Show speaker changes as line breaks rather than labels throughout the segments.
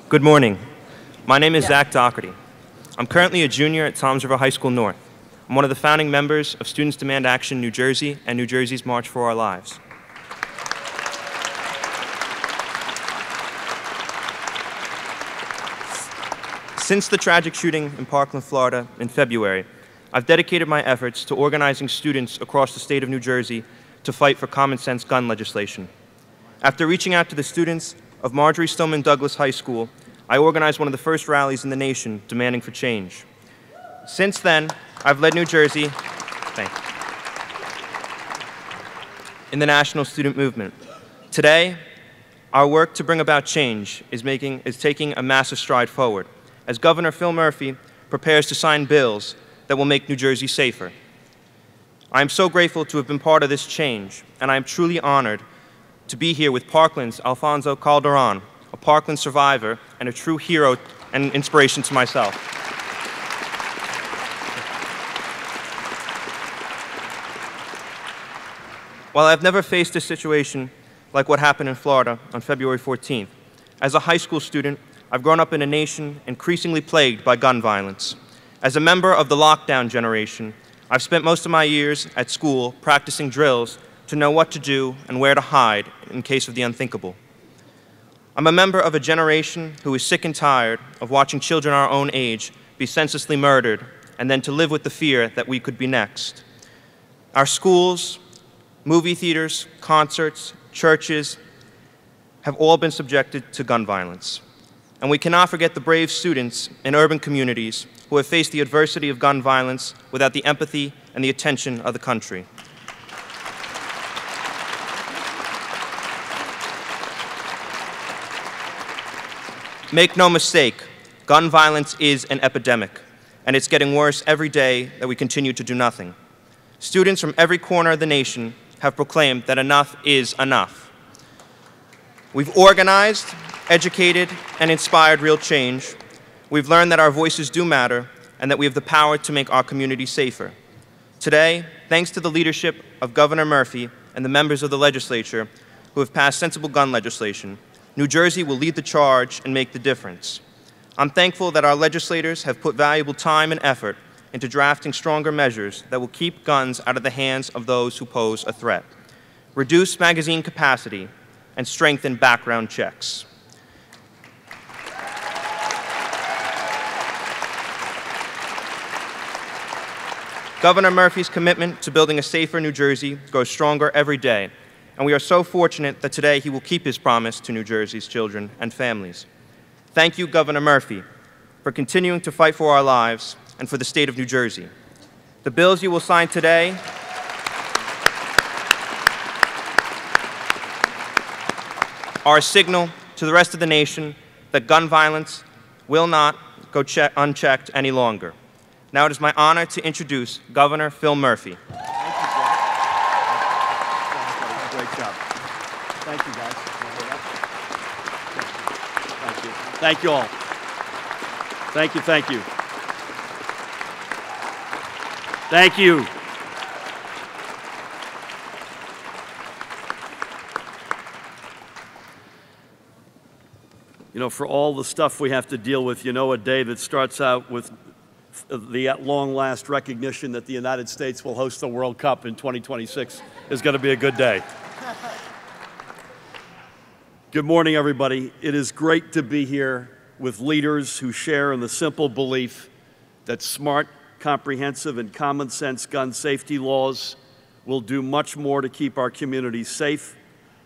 Good morning. My name is Zach Doherty. I'm currently a junior at Toms River High School North. I'm one of the founding members of Students Demand Action New Jersey and New Jersey's March for Our Lives. Since the tragic shooting in Parkland, Florida in February, I've dedicated my efforts to organizing students across the state of New Jersey to fight for common sense gun legislation. After reaching out to the students of Marjory Stoneman Douglas High School, I organized one of the first rallies in the nation demanding for change. Since then, I've led New Jersey in the national student movement. Today, our work to bring about change is taking a massive stride forward, as Governor Phil Murphy prepares to sign bills that will make New Jersey safer. I am so grateful to have been part of this change, and I am truly honored to be here with Parkland's Alfonso Calderon, a Parkland survivor and a true hero and inspiration to myself. While I've never faced a situation like what happened in Florida on February 14th, as a high school student, I've grown up in a nation increasingly plagued by gun violence. As a member of the lockdown generation, I've spent most of my years at school practicing drills to know what to do and where to hide in case of the unthinkable. I'm a member of a generation who is sick and tired of watching children our own age be senselessly murdered and then to live with the fear that we could be next. Our schools, movie theaters, concerts, churches have all been subjected to gun violence. And we cannot forget the brave students in urban communities who have faced the adversity of gun violence without the empathy and the attention of the country. Make no mistake, gun violence is an epidemic, and it's getting worse every day that we continue to do nothing. Students from every corner of the nation have proclaimed that enough is enough. We've organized, educated, and inspired real change. We've learned that our voices do matter and that we have the power to make our community safer. Today, thanks to the leadership of Governor Murphy and the members of the legislature who have passed sensible gun legislation, New Jersey will lead the charge and make the difference. I'm thankful that our legislators have put valuable time and effort into drafting stronger measures that will keep guns out of the hands of those who pose a threat, reduce magazine capacity, and strengthen background checks. Governor Murphy's commitment to building a safer New Jersey grows stronger every day, and we are so fortunate that today he will keep his promise to New Jersey's children and families. Thank you, Governor Murphy, for continuing to fight for our lives and for the state of New Jersey. The bills you will sign today are a signal to the rest of the nation that gun violence will not go unchecked any longer. Now it is my honor to introduce Governor Phil Murphy.
Thank you, Jack. Great job. Thank you, guys. Thank you. Thank you all. Thank you, thank you. Thank you. You know, for all the stuff we have to deal with, you know, a day that starts out with the at long last recognition that the United States will host the World Cup in 2026 is going to be a good day. Good morning, everybody. It is great to be here with leaders who share in the simple belief that smart, comprehensive, and common sense gun safety laws will do much more to keep our communities safe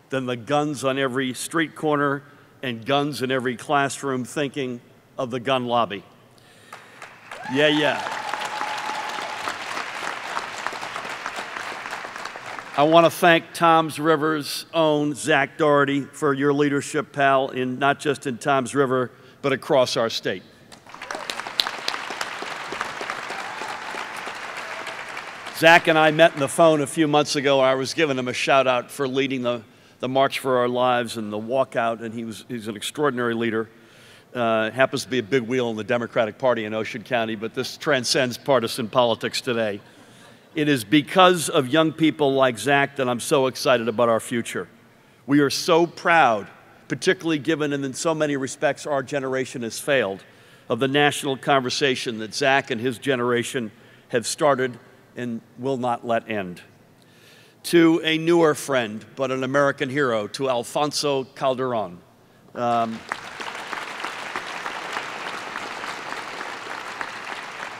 than the guns on every street corner and guns in every classroom thinking of the gun lobby. Yeah. I want to thank Toms River's own Zach Doherty for your leadership, pal, not just in Toms River, but across our state. Zach and I met on the phone a few months ago. I was giving him a shout out for leading the March for Our Lives and the walkout, and he's an extraordinary leader. Happens to be a big wheel in the Democratic Party in Ocean County, but this transcends partisan politics today. It is because of young people like Zach that I'm so excited about our future. We are so proud particularly given and in so many respects our generation has failed, of the national conversation that Zach and his generation have started and will not let end. To a newer friend, but an American hero, to Alfonso Calderon.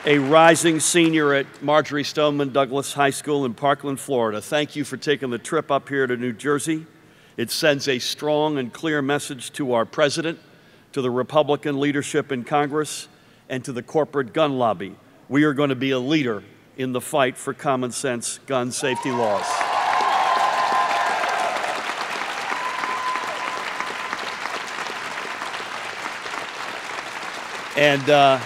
A rising senior at Marjory Stoneman Douglas High School in Parkland, Florida. Thank you for taking the trip up here to New Jersey. It sends a strong and clear message to our president, to the Republican leadership in Congress, and to the corporate gun lobby. We are going to be a leader in the fight for common sense gun safety laws. And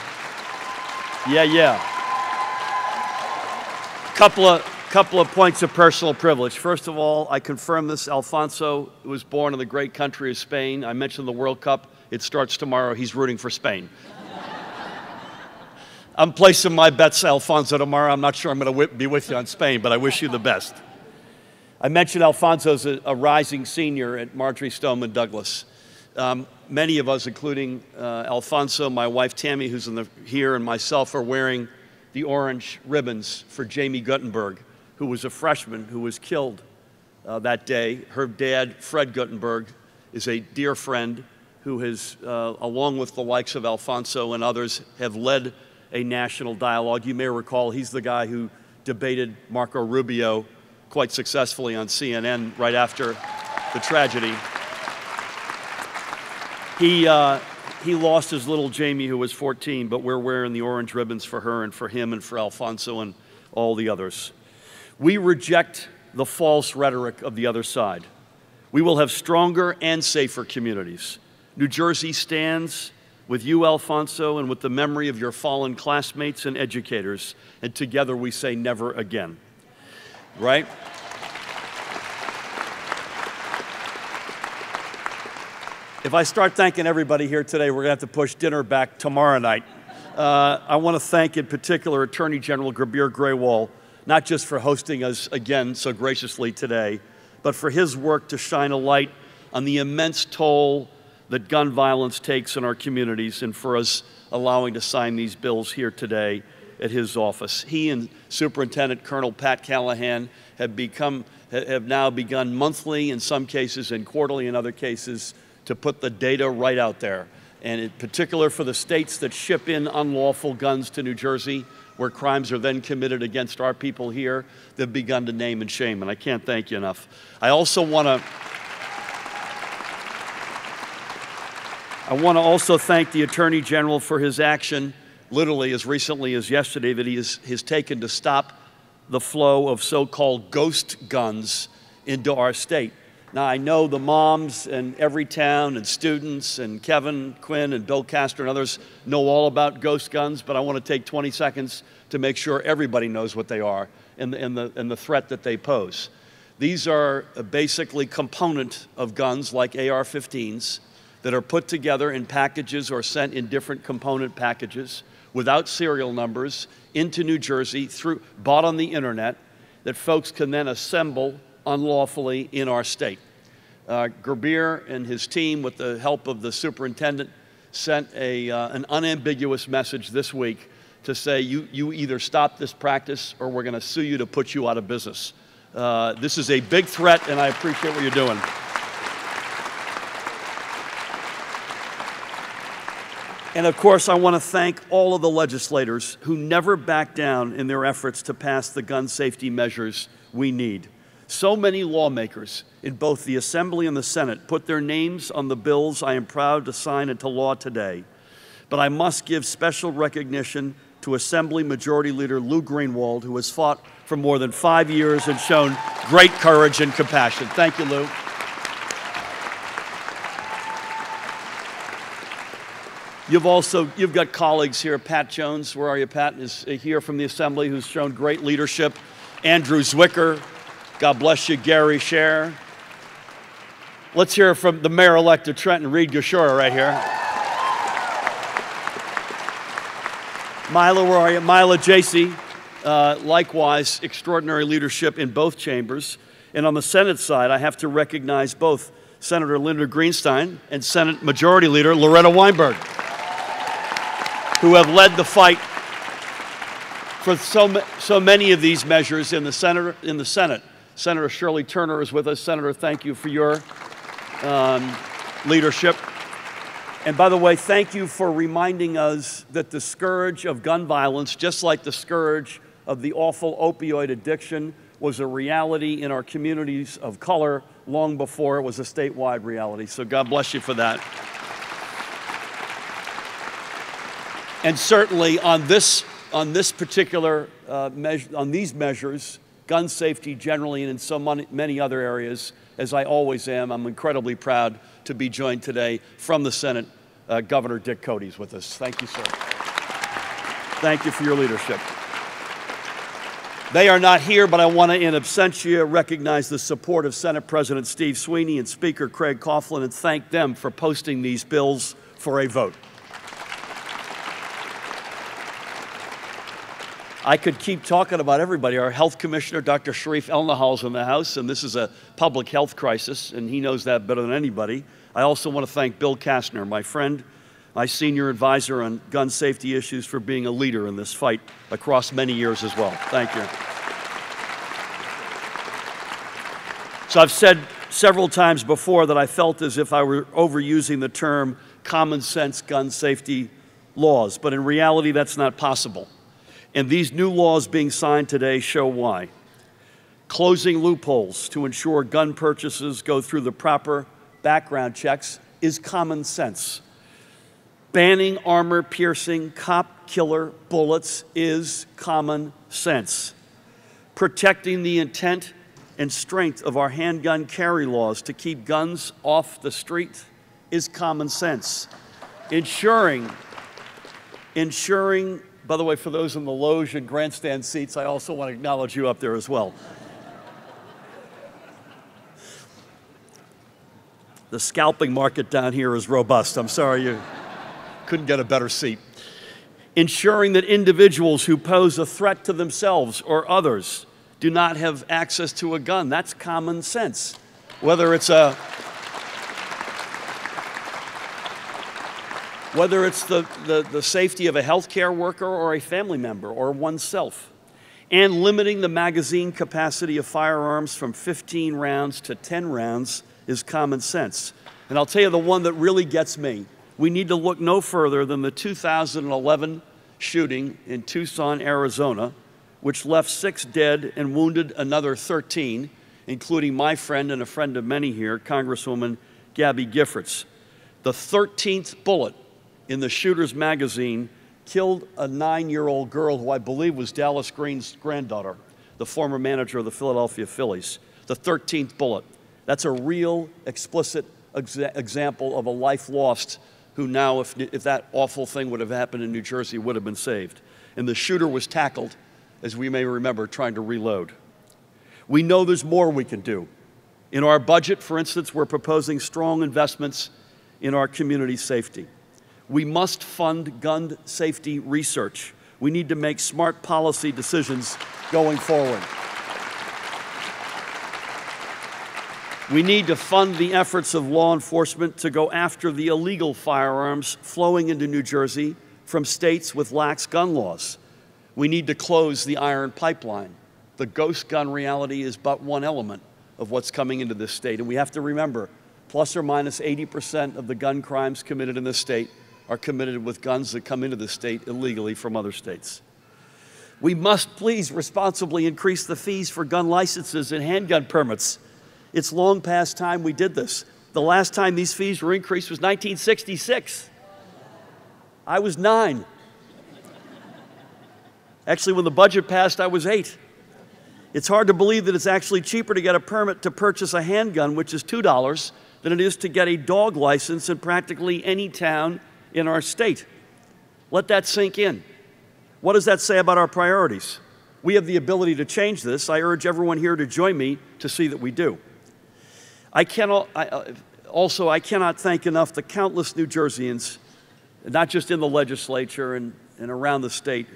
Couple of points of personal privilege. First of all, I confirm this. Alfonso was born in the great country of Spain. I mentioned the World Cup. It starts tomorrow. He's rooting for Spain. I'm placing my bets, Alfonso, tomorrow. I'm not sure I'm going to be with you on Spain, but I wish you the best. I mentioned Alfonso's a rising senior at Marjory Stoneman Douglas. Many of us, including Alfonso, my wife Tammy, who's here, and myself, are wearing the orange ribbons for Jamie Guttenberg, who was a freshman who was killed that day. Her dad, Fred Guttenberg, is a dear friend who has, along with the likes of Alfonso and others, have led a national dialogue. You may recall he's the guy who debated Marco Rubio quite successfully on CNN right after the tragedy. He lost his little Jamie, who was 14, but we're wearing the orange ribbons for her and for him and for Alfonso and all the others. We reject the false rhetoric of the other side. We will have stronger and safer communities. New Jersey stands with you, Alfonso, and with the memory of your fallen classmates and educators, and together we say never again. Right? If I start thanking everybody here today, we're going to have to push dinner back tomorrow night. I want to thank in particular Attorney General Gurbir Grewal, not just for hosting us again so graciously today, but for his work to shine a light on the immense toll that gun violence takes in our communities, and for us allowing to sign these bills here today at his office. He and Superintendent Colonel Pat Callahan have now begun monthly, in some cases, and quarterly in other cases, to put the data right out there. And in particular for the states that ship in unlawful guns to New Jersey, where crimes are then committed against our people here, they've begun to name and shame, and I can't thank you enough. I also want to also thank the Attorney General for his action, literally as recently as yesterday, that he has taken to stop the flow of so-called ghost guns into our state. Now, I know the moms in every town and students and Kevin Quinn and Bill Castor and others know all about ghost guns, but I want to take 20 seconds to make sure everybody knows what they are and the threat that they pose. These are basically component of guns like AR-15s that are put together in packages or sent in different component packages without serial numbers into New Jersey, bought on the internet, that folks can then assemble unlawfully in our state. Gurbir and his team, with the help of the superintendent, sent an unambiguous message this week to say you either stop this practice or we're going to sue you to put you out of business. This is a big threat, and I appreciate what you're doing. And of course, I want to thank all of the legislators who never back down in their efforts to pass the gun safety measures we need. So many lawmakers in both the Assembly and the Senate put their names on the bills I am proud to sign into law today. But I must give special recognition to Assembly Majority Leader Lou Greenwald, who has fought for more than 5 years and shown great courage and compassion. Thank you, Lou. You've got colleagues here. Pat Jones, where are you, Pat, is here from the Assembly, who's shown great leadership. Andrew Zwicker, God bless you. Gary Scher. Let's hear from the mayor-elect of Trenton, Reed Gashora, right here. Mila, where are you? Mila Jacey, likewise, extraordinary leadership in both chambers. And on the Senate side, I have to recognize both Senator Linda Greenstein, and Senate Majority Leader Loretta Weinberg, who have led the fight for so many of these measures in the Senate. Senator Shirley Turner is with us. Senator, thank you for your leadership. And by the way, thank you for reminding us that the scourge of gun violence, just like the scourge of the awful opioid addiction, was a reality in our communities of color long before it was a statewide reality. So God bless you for that. And certainly on this particular on these measures, gun safety generally, and in so many other areas, as I always am, I'm incredibly proud to be joined today from the Senate. Governor Dick Cody's with us. Thank you, sir. Thank you for your leadership. They are not here, but I want to, in absentia, recognize the support of Senate President Steve Sweeney and Speaker Craig Coughlin and thank them for posting these bills for a vote. I could keep talking about everybody. Our health commissioner, Dr. Sharif El-Nahal, is in the House, and this is a public health crisis, and he knows that better than anybody. I also want to thank Bill Kastner, my friend, my senior advisor on gun safety issues, for being a leader in this fight across many years as well. Thank you. So I've said several times before that I felt as if I were overusing the term common sense gun safety laws, but in reality that's not possible. And these new laws being signed today show why. Closing loopholes to ensure gun purchases go through the proper background checks is common sense. Banning armor-piercing, cop-killer bullets is common sense. Protecting the intent and strength of our handgun carry laws to keep guns off the street is common sense. Ensuring, by the way, for those in the loge and grandstand seats, I also want to acknowledge you up there as well. The scalping market down here is robust. I'm sorry you couldn't get a better seat. Ensuring that individuals who pose a threat to themselves or others do not have access to a gun. That's common sense. Whether it's the safety of a healthcare worker or a family member or oneself. And limiting the magazine capacity of firearms from 15 rounds to 10 rounds is common sense. And I'll tell you the one that really gets me. We need to look no further than the 2011 shooting in Tucson, Arizona, which left 6 dead and wounded another 13, including my friend and a friend of many here, Congresswoman Gabby Giffords. The 13th bullet in the shooter's magazine killed a 9-year-old girl who I believe was Dallas Green's granddaughter, the former manager of the Philadelphia Phillies. The 13th bullet. That's a real explicit example of a life lost who now, if that awful thing would have happened in New Jersey, would have been saved. And the shooter was tackled, as we may remember, trying to reload. We know there's more we can do. In our budget, for instance, we're proposing strong investments in our community safety. We must fund gun safety research. We need to make smart policy decisions going forward. We need to fund the efforts of law enforcement to go after the illegal firearms flowing into New Jersey from states with lax gun laws. We need to close the iron pipeline. The ghost gun reality is but one element of what's coming into this state. And we have to remember, plus or minus 80% of the gun crimes committed in this state are committed with guns that come into the state illegally from other states. We must please responsibly increase the fees for gun licenses and handgun permits. It's long past time we did this. The last time these fees were increased was 1966. I was 9. Actually, when the budget passed, I was 8. It's hard to believe that it's actually cheaper to get a permit to purchase a handgun, which is $2, than it is to get a dog license in practically any town in our state. Let that sink in. What does that say about our priorities? We have the ability to change this. I urge everyone here to join me to see that we do. I cannot thank enough the countless New Jerseyans, not just in the legislature and around the state,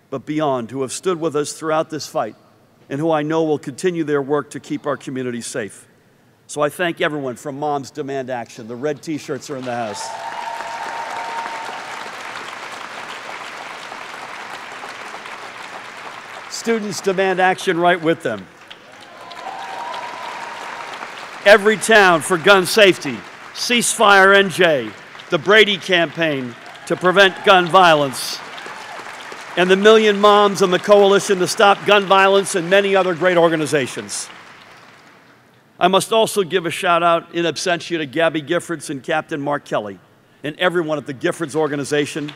but beyond, who have stood with us throughout this fight and who I know will continue their work to keep our communities safe. So I thank everyone from Moms Demand Action. The red T-shirts are in the house. Students demand action right with them. Every Town for Gun Safety, Ceasefire NJ, the Brady Campaign to Prevent Gun Violence, and the Million Moms and the Coalition to Stop Gun Violence, and many other great organizations. I must also give a shout out in absentia to Gabby Giffords and Captain Mark Kelly and everyone at the Giffords organization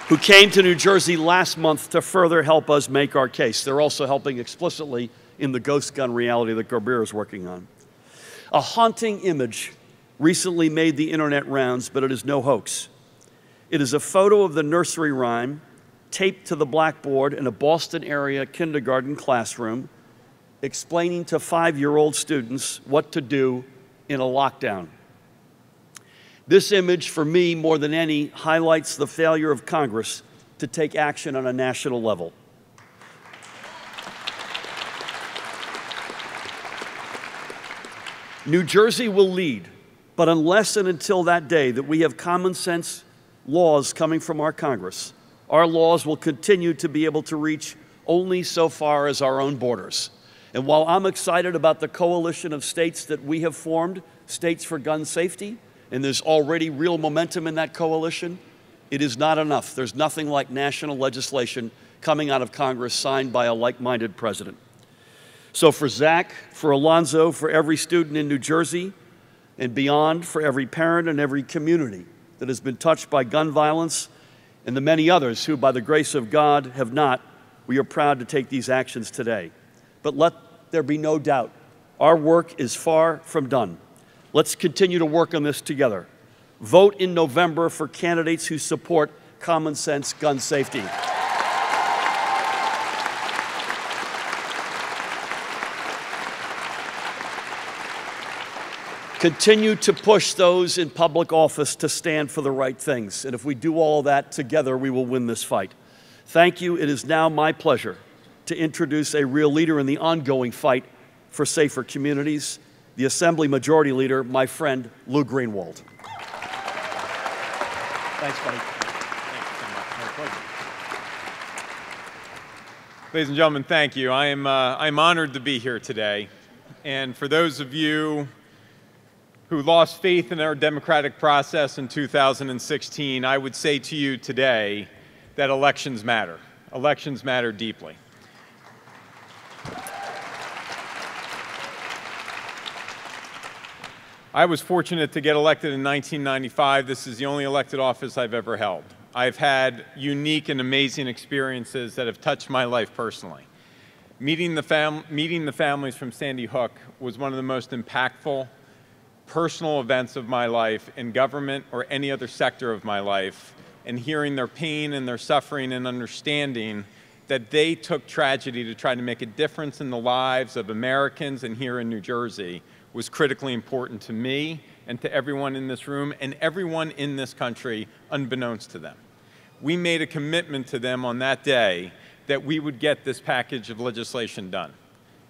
who came to New Jersey last month to further help us make our case. They're also helping explicitly in the ghost gun reality that Garbir is working on. A haunting image recently made the internet rounds, but it is no hoax. It is a photo of the nursery rhyme taped to the blackboard in a Boston area kindergarten classroom, explaining to 5-year-old students what to do in a lockdown. This image, for me, more than any, highlights the failure of Congress to take action on a national level. New Jersey will lead, but unless and until that day that we have common sense laws coming from our Congress, our laws will continue to be able to reach only so far as our own borders. And while I'm excited about the coalition of states that we have formed, States for Gun Safety, and there's already real momentum in that coalition, it is not enough. There's nothing like national legislation coming out of Congress signed by a like-minded president. So for Zach, for Alonzo, for every student in New Jersey and beyond, for every parent and every community that has been touched by gun violence, and the many others who, by the grace of God, have not, we are proud to take these actions today. But let there be no doubt, our work is far from done. Let's continue to work on this together. Vote in November for candidates who support common sense gun safety. Continue to push those in public office to stand for the right things. And if we do all that together, we will win this fight. Thank you. It is now my pleasure to introduce a real leader in the ongoing fight for safer communities, the Assembly Majority Leader, my friend, Lou Greenwald. Thanks, buddy.
Thank you so much. My pleasure. Ladies and gentlemen, thank you. I'm honored to be here today. And for those of you who lost faith in our democratic process in 2016, I would say to you today that elections matter. Elections matter deeply. I was fortunate to get elected in 1995. This is the only elected office I've ever held. I've had unique and amazing experiences that have touched my life personally. Meeting the families from Sandy Hook was one of the most impactful personal events of my life in government or any other sector of my life, and hearing their pain and their suffering and understanding that they took tragedy to try to make a difference in the lives of Americans and here in New Jersey was critically important to me and to everyone in this room and everyone in this country, unbeknownst to them. We made a commitment to them on that day that we would get this package of legislation done.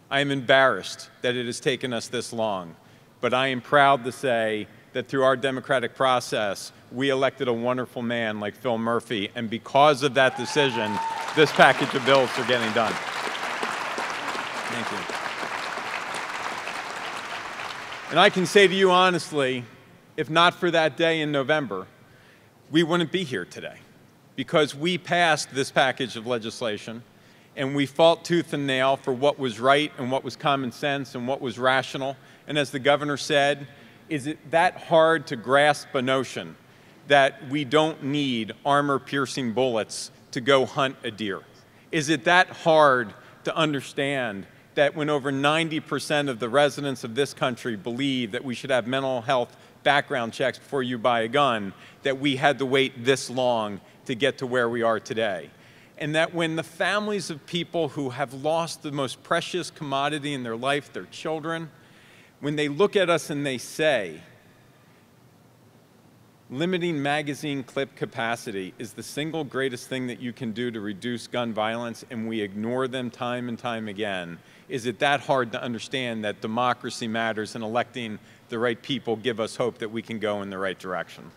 I am embarrassed that it has taken us this long, but I am proud to say that through our democratic process, we elected a wonderful man like Phil Murphy, and because of that decision, this package of bills are getting done. Thank you. And I can say to you honestly, if not for that day in November, we wouldn't be here today, because we passed this package of legislation, and we fought tooth and nail for what was right and what was common sense and what was rational. And as the governor said, is it that hard to grasp a notion that we don't need armor-piercing bullets to go hunt a deer? Is it that hard to understand that when over 90% of the residents of this country believe that we should have mental health background checks before you buy a gun, that we had to wait this long to get to where we are today? And that when the families of people who have lost the most precious commodity in their life, their children, when they look at us and they say, Limiting magazine clip capacity is the single greatest thing that you can do to reduce gun violence, and we ignore them time and time again. Is it that hard to understand that democracy matters and electing the right people give us hope that we can go in the right direction?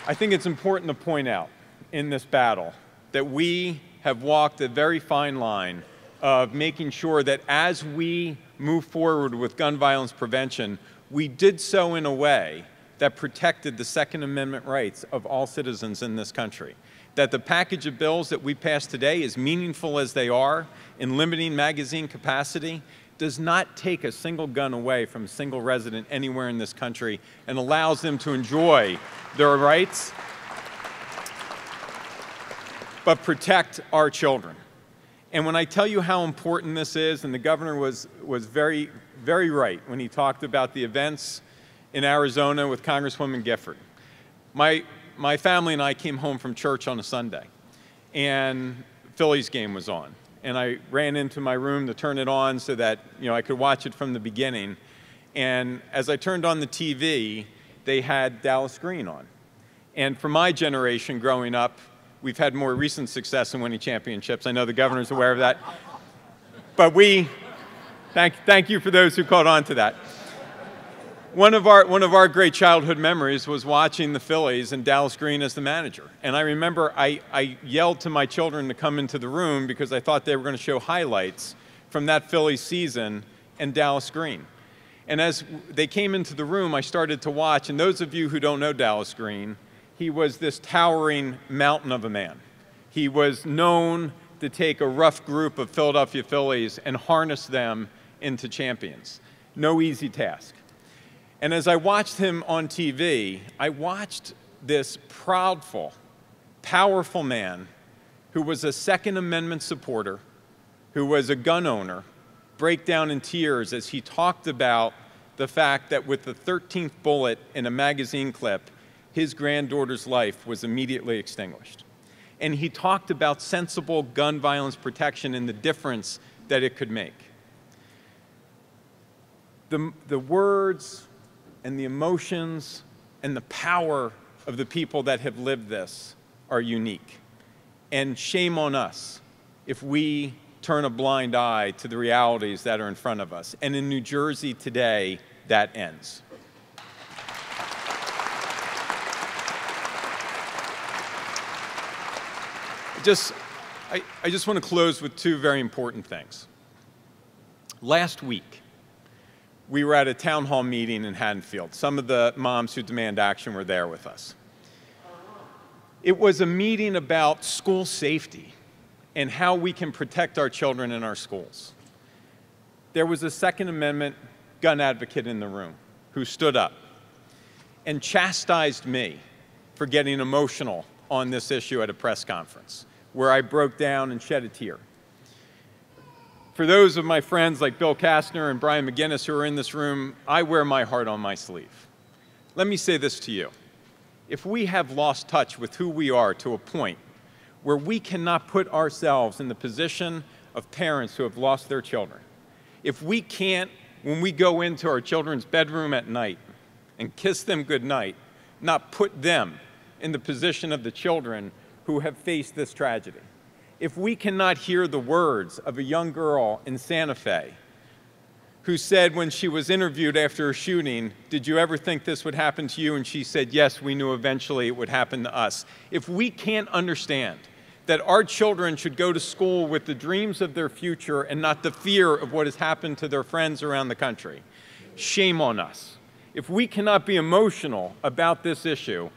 I think it's important to point out in this battle that we have walked a very fine line of making sure that as we move forward with gun violence prevention, we did so in a way that protected the Second Amendment rights of all citizens in this country. That the package of bills that we passed today, as meaningful as they are in limiting magazine capacity, does not take a single gun away from a single resident anywhere in this country and allows them to enjoy their rights, but protect our children. And when I tell you how important this is, and the governor was very, very right when he talked about the events in Arizona with Congresswoman Gifford. My family and I came home from church on a Sunday, and Phillies game was on. And I ran into my room to turn it on so that I could watch it from the beginning. And as I turned on the TV, they had Dallas Green on. And for my generation growing up, we've had more recent success in winning championships. I know the governor's aware of that. But thank you for those who caught on to that. One of our great childhood memories was watching the Phillies and Dallas Green as the manager. And I remember I yelled to my children to come into the room because I thought they were going to show highlights from that Phillies season and Dallas Green. And as they came into the room, I started to watch. And those of you who don't know Dallas Green, he was this towering mountain of a man. He was known to take a rough group of Philadelphia Phillies and harness them into champions. No easy task. And as I watched him on TV, I watched this proudful, powerful man who was a Second Amendment supporter, who was a gun owner, break down in tears as he talked about the fact that with the 13th bullet in a magazine clip, his granddaughter's life was immediately extinguished. And he talked about sensible gun violence protection and the difference that it could make. The words and the emotions and the power of the people that have lived this are unique. And shame on us if we turn a blind eye to the realities that are in front of us. And in New Jersey today, that ends. I just want to close with two very important things. Last week, we were at a town hall meeting in Haddonfield. Some of the moms who demand action were there with us. It was a meeting about school safety and how we can protect our children in our schools. There was a Second Amendment gun advocate in the room who stood up and chastised me for getting emotional on this issue at a press conference, where I broke down and shed a tear. For those of my friends like Bill Kastner and Brian McGinnis who are in this room, I wear my heart on my sleeve. Let me say this to you. If we have lost touch with who we are to a point where we cannot put ourselves in the position of parents who have lost their children, if we can't, when we go into our children's bedroom at night and kiss them goodnight, not put them in the position of the children who have faced this tragedy. If we cannot hear the words of a young girl in Santa Fe who said when she was interviewed after a shooting, "Did you ever think this would happen to you?" And she said, "Yes, we knew eventually it would happen to us." If we can't understand that our children should go to school with the dreams of their future and not the fear of what has happened to their friends around the country, shame on us. If we cannot be emotional about this issue,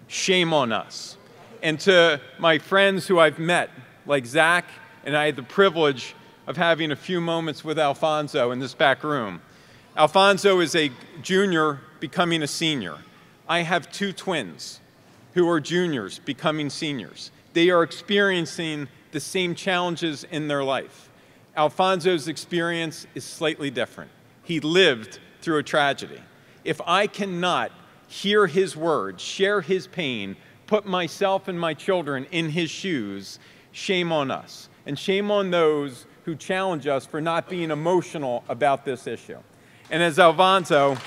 shame on us. And to my friends who I've met, like Zach, and I had the privilege of having a few moments with Alfonso in this back room. Alfonso is a junior becoming a senior. I have two twins who are juniors becoming seniors. They are experiencing the same challenges in their life. Alfonso's experience is slightly different. He lived through a tragedy. If I cannot hear his words, share his pain, put myself and my children in his shoes, shame on us. And shame on those who challenge us for not being emotional about this issue. And as Alfonso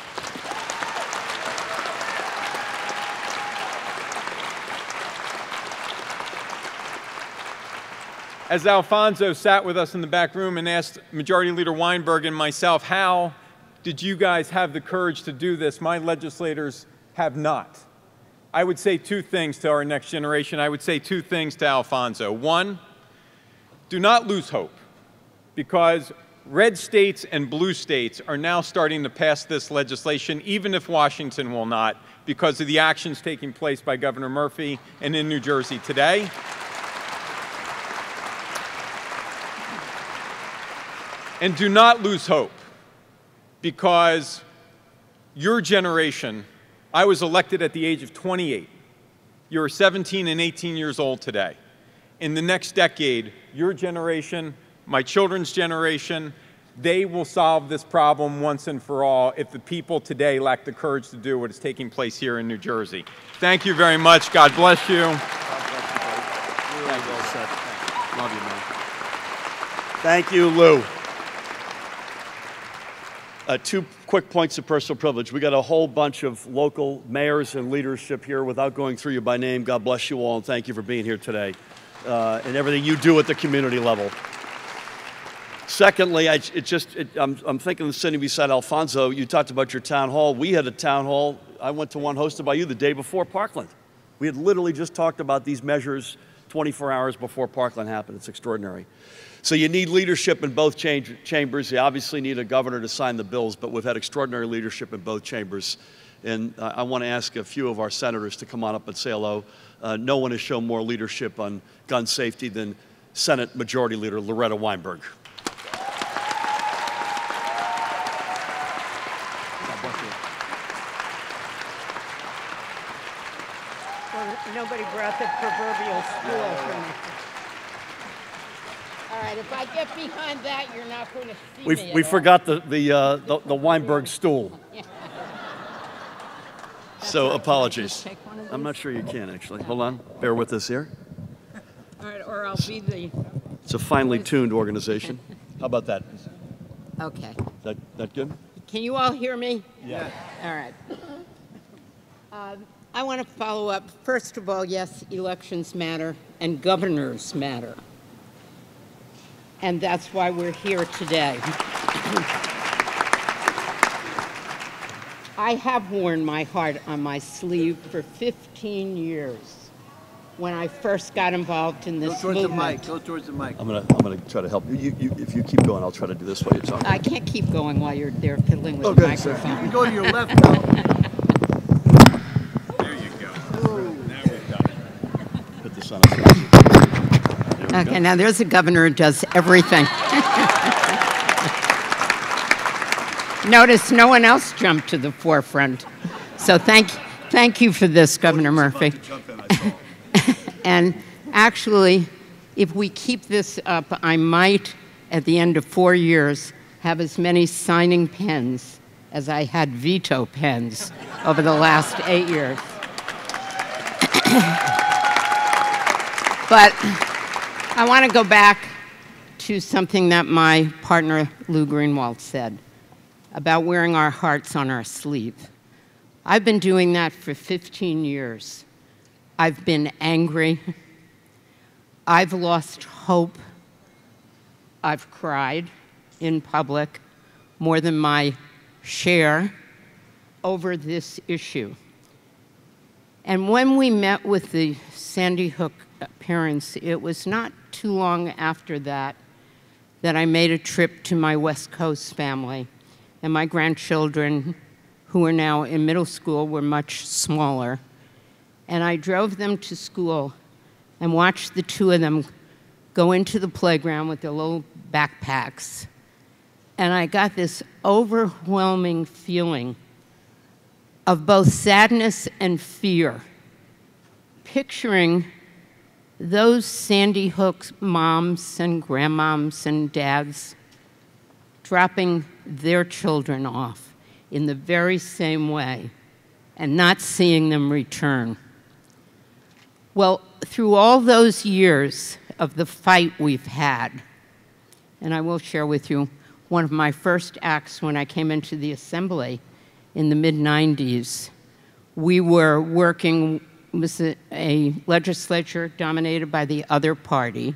sat with us in the back room and asked Majority Leader Weinberg and myself, how did you guys have the courage to do this? My legislators have not. I would say two things to our next generation. I would say two things to Alfonso. One, do not lose hope, because red states and blue states are now starting to pass this legislation, even if Washington will not, because of the actions taking place by Governor Murphy and in New Jersey today. And do not lose hope, because your generation, I was elected at the age of 28. You're 17 and 18 years old today. In the next decade, your generation, my children's generation, they will solve this problem once and for all if the people today lack the courage to do what is taking place here in New Jersey. Thank you very much. God bless you.
God bless you, buddy. Really well said. Love you, man. Thank you, Lou. Two quick points of personal privilege. We got a whole bunch of local mayors and leadership here. Without going through you by name, God bless you all, and thank you for being here today and everything you do at the community level. Secondly, I'm thinking of the sitting beside Alfonso. You talked about your town hall. We had a town hall. I went to one hosted by you the day before Parkland. We had literally just talked about these measures 24 hours before Parkland happened. It's extraordinary. So you need leadership in both chambers. You obviously need a governor to sign the bills, but we've had extraordinary leadership in both chambers. And I want to ask a few of our senators to come on up and say hello. No one has shown more leadership on gun safety than Senate Majority Leader Loretta Weinberg.
Well, nobody brought the proverbial stool for me. All right, if I get behind that, you're not going to see me.
We forgot the Weinberg stool. So apologies. I'm not sure you can, actually. Hold on. Bear with us here.
All right, or I'll be the...
It's a finely tuned organization. How about that?
Okay.
That good?
Can you all hear me?
Yeah.
All right. I want to follow up. First of all, yes, elections matter and governors matter. And that's why we're here today. I have worn my heart on my sleeve for 15 years when I first got involved in this movement.
Go towards the mic.
I'm gonna try to help you. If you keep going, I'll try to do this while you talk.
I can't keep going while you're there fiddling with the microphone.
You can go to your left now.
There you go. Now we've done it.
Put this on.
Okay, now there's a governor who does everything. Notice no one else jumped to the forefront. So thank you for this, Governor Murphy. And actually, if we keep this up, I might, at the end of 4 years, have as many signing pens as I had veto pens over the last 8 years. But I want to go back to something that my partner Lou Greenwald said about wearing our hearts on our sleeve. I've been doing that for 15 years. I've been angry. I've lost hope. I've cried in public more than my share over this issue. And when we met with the Sandy Hook parents, it was not too long after that that I made a trip to my West Coast family, and my grandchildren, who are now in middle school, were much smaller. And I drove them to school and watched the two of them go into the playground with their little backpacks. And I got this overwhelming feeling of both sadness and fear, picturing those Sandy Hook moms and grandmoms and dads dropping their children off in the very same way and not seeing them return. Well, through all those years of the fight we've had, and I will share with you one of my first acts when I came into the Assembly in the mid-90s. We were working with a legislature dominated by the other party,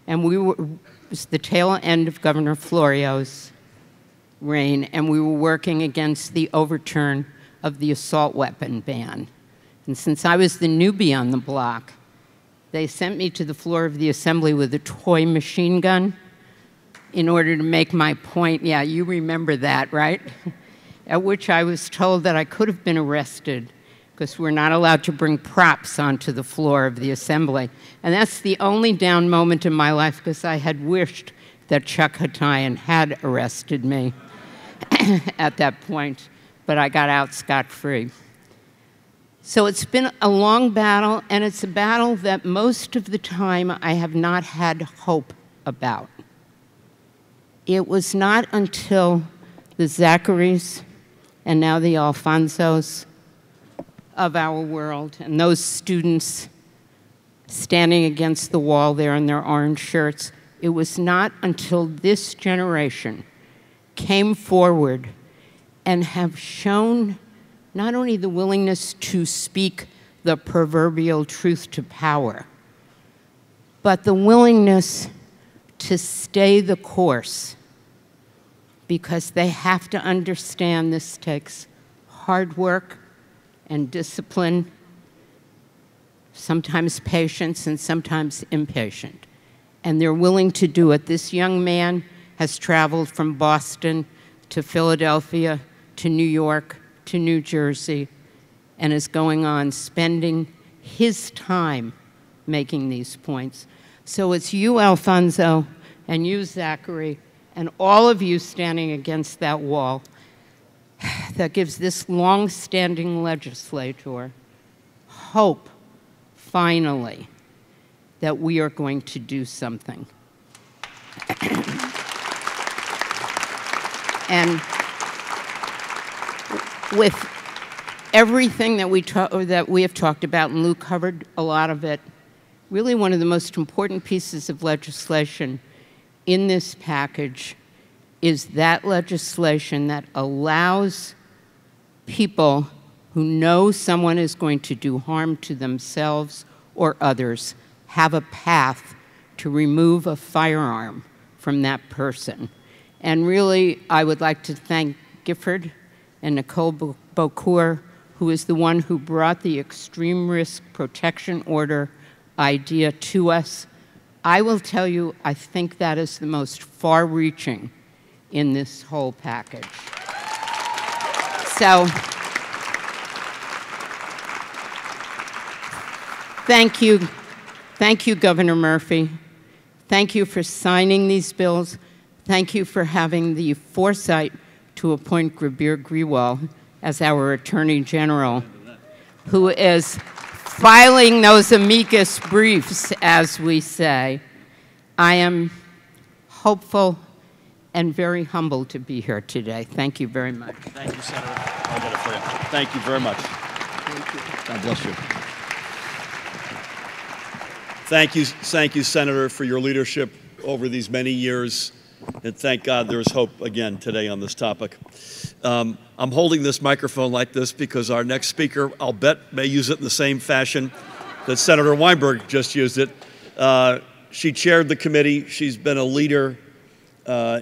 and it was the tail end of Governor Florio's reign, and we were working against the overturn of the assault weapon ban. And since I was the newbie on the block, they sent me to the floor of the Assembly with a toy machine gun in order to make my point. Yeah, you remember that, right? At which I was told that I could have been arrested because we're not allowed to bring props onto the floor of the Assembly. And that's the only down moment in my life, because I had wished that Chuck Hatayan had arrested me at that point, but I got out scot-free. So it's been a long battle, and it's a battle that most of the time I have not had hope about. It was not until the Zacharys and now the Alfonsos of our world, and those students standing against the wall there in their orange shirts, it was not until this generation came forward and have shown not only the willingness to speak the proverbial truth to power, but the willingness to stay the course, because they have to understand this takes hard work and discipline, sometimes patience and sometimes impatient. And they're willing to do it. This young man has traveled from Boston to Philadelphia to New York to New Jersey, and is going on spending his time making these points. So it's you, Alfonso, and you, Zachary, and all of you standing against that wall that gives this long-standing legislator hope, finally, that we are going to do something. And with everything that we have talked about, and Lou covered a lot of it, really one of the most important pieces of legislation in this package is that legislation that allows people who know someone is going to do harm to themselves or others have a path to remove a firearm from that person. And really, I would like to thank Gifford and Nicole Beaucourt, who is the one who brought the extreme risk protection order idea to us. I will tell you, I think that is the most far-reaching in this whole package. So, thank you, Governor Murphy. Thank you for signing these bills. Thank you for having the foresight to appoint Grabir Grewal as our Attorney General, who is filing those amicus briefs, as we say. I am hopeful and very humbled to be here today. Thank you very much.
Thank you, Senator. I'll get it for you. Thank you very much.
Thank you.
God bless you. Thank you, Senator, for your leadership over these many years. And thank God there is hope again today on this topic. I'm holding this microphone like this because our next speaker, I'll bet, may use it in the same fashion that Senator Weinberg just used it. She chaired the committee. She's been a leader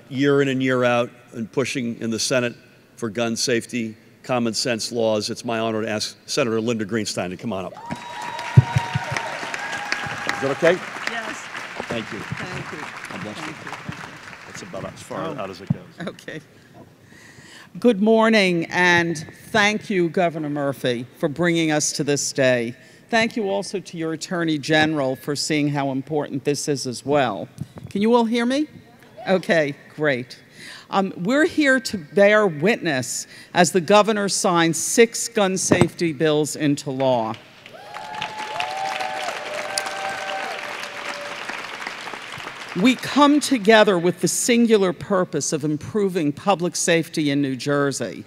year in and year out in pushing in the Senate for gun safety, common sense laws. It's my honor to ask Senator Linda Greenstein to come on up. Is that okay?
Yes.
Thank you.
Thank you.
God bless you. That's about as far out as it goes.
Okay. Good morning, and thank you, Governor Murphy, for bringing us to this day. Thank you also to your Attorney General for seeing how important this is as well. Can you all hear me? Okay, great. We're here to bear witness as the governor signs 6 gun safety bills into law. We come together with the singular purpose of improving public safety in New Jersey.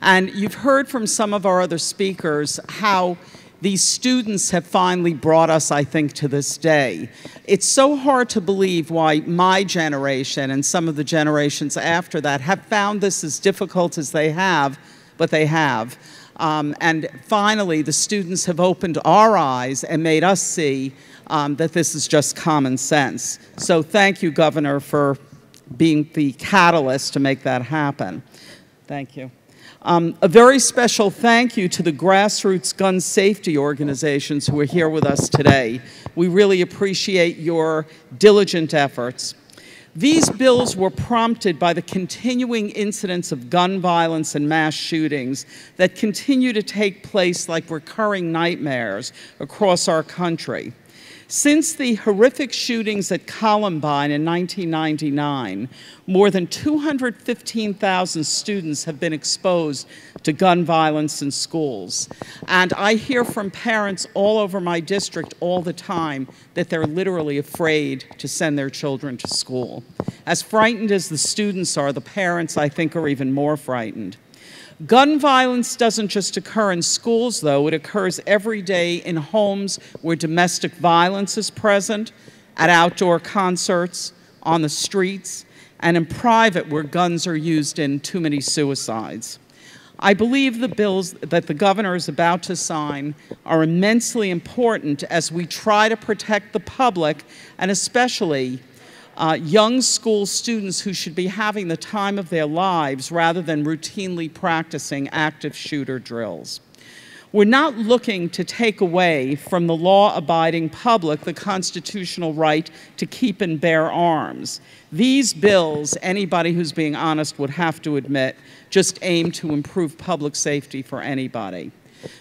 And you've heard from some of our other speakers how these students have finally brought us, I think, to this day. It's so hard to believe why my generation and some of the generations after that have found this as difficult as they have, but they have. And finally, the students have opened our eyes and made us see that this is just common sense. So thank you, Governor, for being the catalyst to make that happen. Thank you. A very special thank you to the grassroots gun safety organizations who are here with us today. We really appreciate your diligent efforts. These bills were prompted by the continuing incidents of gun violence and mass shootings that continue to take place like recurring nightmares across our country. Since the horrific shootings at Columbine in 1999, more than 215,000 students have been exposed to gun violence in schools. And I hear from parents all over my district all the time that they're literally afraid to send their children to school. As frightened as the students are, the parents, I think, are even more frightened. Gun violence doesn't just occur in schools, though. It occurs every day in homes where domestic violence is present, at outdoor concerts, on the streets, and in private where guns are used in too many suicides. I believe the bills that the governor is about to sign are immensely important as we try to protect the public, and especially young school students who should be having the time of their lives rather than routinely practicing active shooter drills. We're not looking to take away from the law-abiding public the constitutional right to keep and bear arms. These bills, anybody who's being honest would have to admit, just aim to improve public safety for anybody.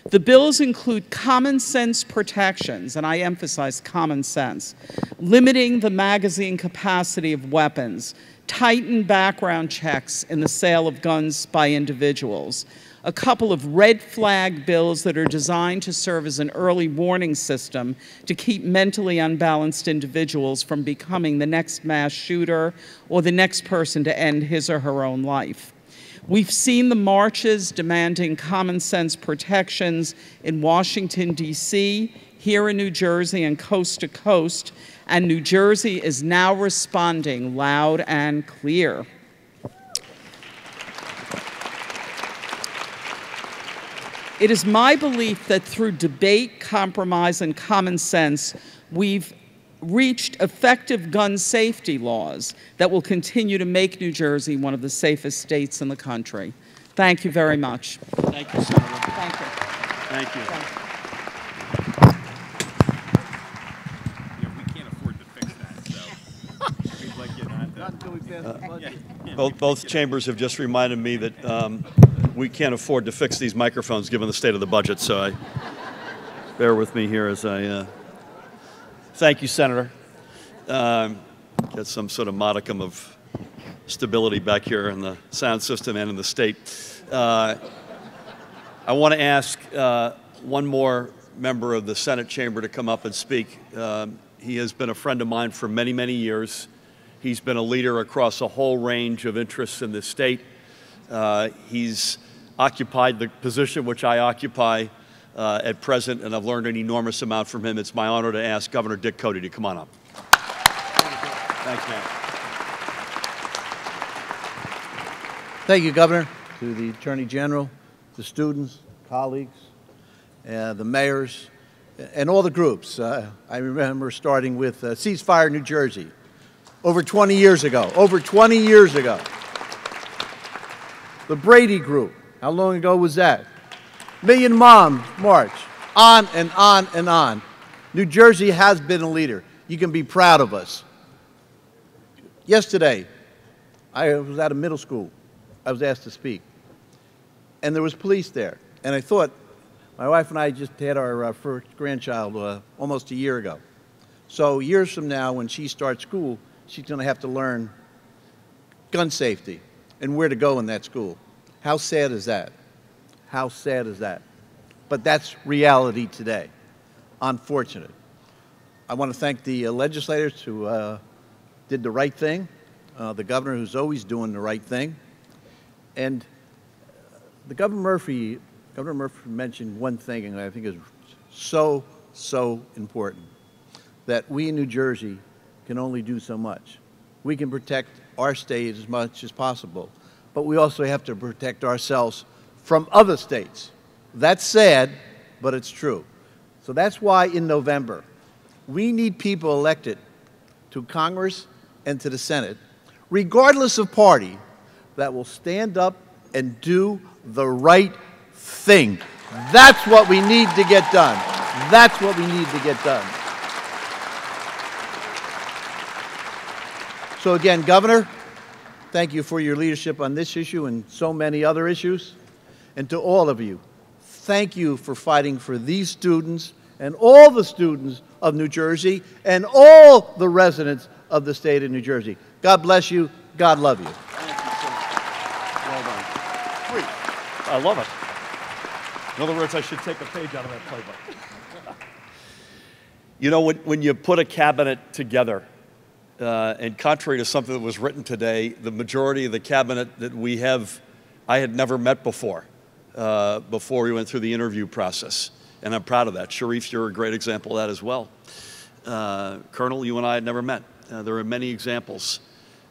The bills include common sense protections, and I emphasize common sense, limiting the magazine capacity of weapons, tightened background checks in the sale of guns by individuals, a couple of red flag bills that are designed to serve as an early warning system to keep mentally unbalanced individuals from becoming the next mass shooter or the next person to end his or her own life. We've seen the marches demanding common sense protections in Washington, D.C., here in New Jersey, and coast to coast, and New Jersey is now responding loud and clear. It is my belief that through debate, compromise, and common sense, we've reached effective gun safety laws that will continue to make New Jersey one of the safest states in the country. Thank you very much.
Thank you, Senator.
Thank you.
Thank you.
Thank you.
Yeah, we can't afford to fix that, so we'd like you not to.
Both chambers have just reminded me that we can't afford to fix these microphones given the state of the budget, so bear with me here as I thank you, Senator. Get some sort of modicum of stability back here in the sound system and in the state. I want to ask one more member of the Senate chamber to come up and speak. He has been a friend of mine for many, many years. He's been a leader across a whole range of interests in this state. He's occupied the position which I occupy at present, and I've learned an enormous amount from him. It's my honor to ask Governor Dick Cody to come on up. Thanks, man.
Thank you, Governor, to the Attorney General, the students, colleagues, the mayors, and all the groups. I remember starting with Ceasefire New Jersey over 20 years ago. Over 20 years ago. The Brady Group. How long ago was that? Million Moms March, on and on and on. New Jersey has been a leader. You can be proud of us. Yesterday, I was at a middle school. I was asked to speak. And there was police there. And I thought, my wife and I just had our first grandchild almost a year ago. So years from now, when she starts school, she's going to have to learn gun safety and where to go in that school. How sad is that? How sad is that? But that's reality today. Unfortunate. I want to thank the legislators who did the right thing, the governor who's always doing the right thing, and the Governor Murphy mentioned one thing, and I think is so, so important that we in New Jersey can only do so much. We can protect our state as much as possible, but we also have to protect ourselves from other states. That's sad, but it's true. So that's why in November, we need people elected to Congress and to the Senate, regardless of party, that will stand up and do the right thing. That's what we need to get done. That's what we need to get done. So again, Governor, thank you for your leadership on this issue and so many other issues. And to all of you, thank you for fighting for these students and all the students of New Jersey and all the residents of the state of New Jersey. God bless you. God love you.
Thank you, sir. Well done. Sweet. I love it. In other words, I should take a page out of that playbook. You know, when you put a cabinet together, and contrary to something that was written today, the majority of the cabinet that we have, I had never met before we went through the interview process. And I'm proud of that. Sharif, you're a great example of that as well. Colonel, you and I had never met. There are many examples.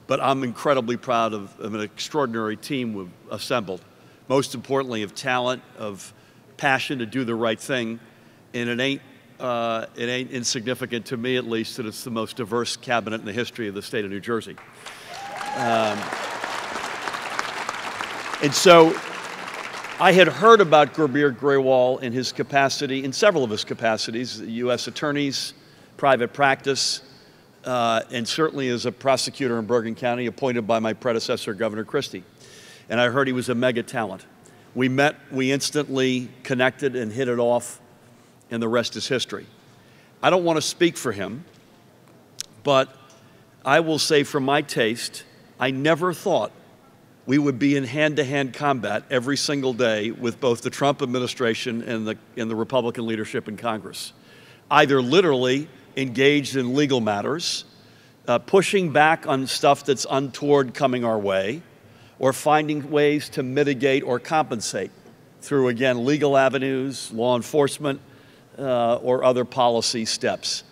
But I'm incredibly proud of an extraordinary team we've assembled. Most importantly, of talent, of passion to do the right thing. And it ain't insignificant, to me at least, that it's the most diverse cabinet in the history of the state of New Jersey. And so I had heard about Gurbir Grewal in his capacity, in several of his capacities, U.S. attorneys, private practice, and certainly as a prosecutor in Bergen County appointed by my predecessor, Governor Christie. And I heard he was a mega talent. We met, we instantly connected and hit it off, and the rest is history. I don't want to speak for him, but I will say for my taste, I never thought we would be in hand-to-hand combat every single day with both the Trump administration and the Republican leadership in Congress, either literally engaged in legal matters, pushing back on stuff that's untoward coming our way, or finding ways to mitigate or compensate through, again, legal avenues, law enforcement, or other policy steps.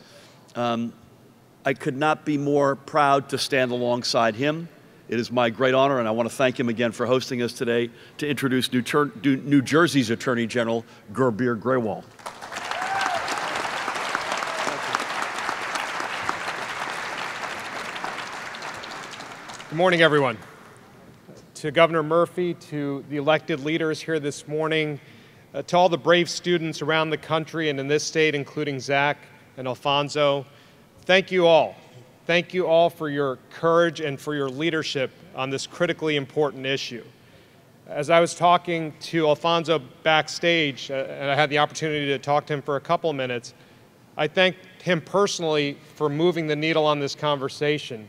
I could not be more proud to stand alongside him. It is my great honor, and I want to thank him again for hosting us today to introduce New Jersey's Attorney General, Gurbir Grewal.
Good morning, everyone. To Governor Murphy, to the elected leaders here this morning, to all the brave students around the country and in this state, including Zach and Alfonso, thank you all. Thank you all for your courage and for your leadership on this critically important issue. As I was talking to Alfonso backstage, and I had the opportunity to talk to him for a couple of minutes, I thanked him personally for moving the needle on this conversation.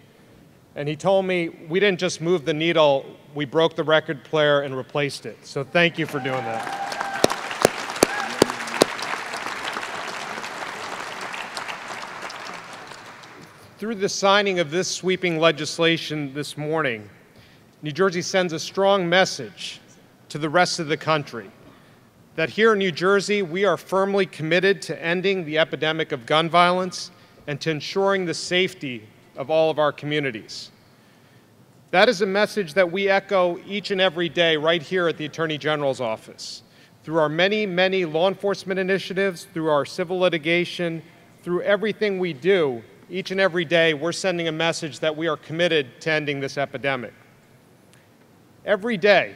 And he told me, we didn't just move the needle, we broke the record player and replaced it. So thank you for doing that. Through the signing of this sweeping legislation this morning, New Jersey sends a strong message to the rest of the country that here in New Jersey, we are firmly committed to ending the epidemic of gun violence and to ensuring the safety of all of our communities. That is a message that we echo each and every day right here at the Attorney General's office. Through our many, many law enforcement initiatives, through our civil litigation, through everything we do, each and every day, we're sending a message that we are committed to ending this epidemic. Every day,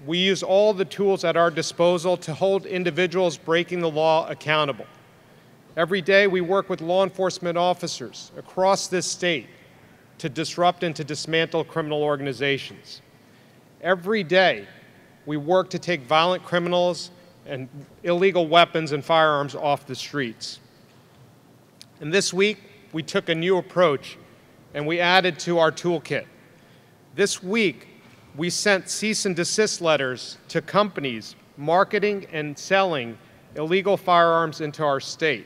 we use all the tools at our disposal to hold individuals breaking the law accountable. Every day, we work with law enforcement officers across this state to disrupt and to dismantle criminal organizations. Every day, we work to take violent criminals and illegal weapons and firearms off the streets. And this week, we took a new approach and we added to our toolkit. This week, we sent cease and desist letters to companies marketing and selling illegal firearms into our state.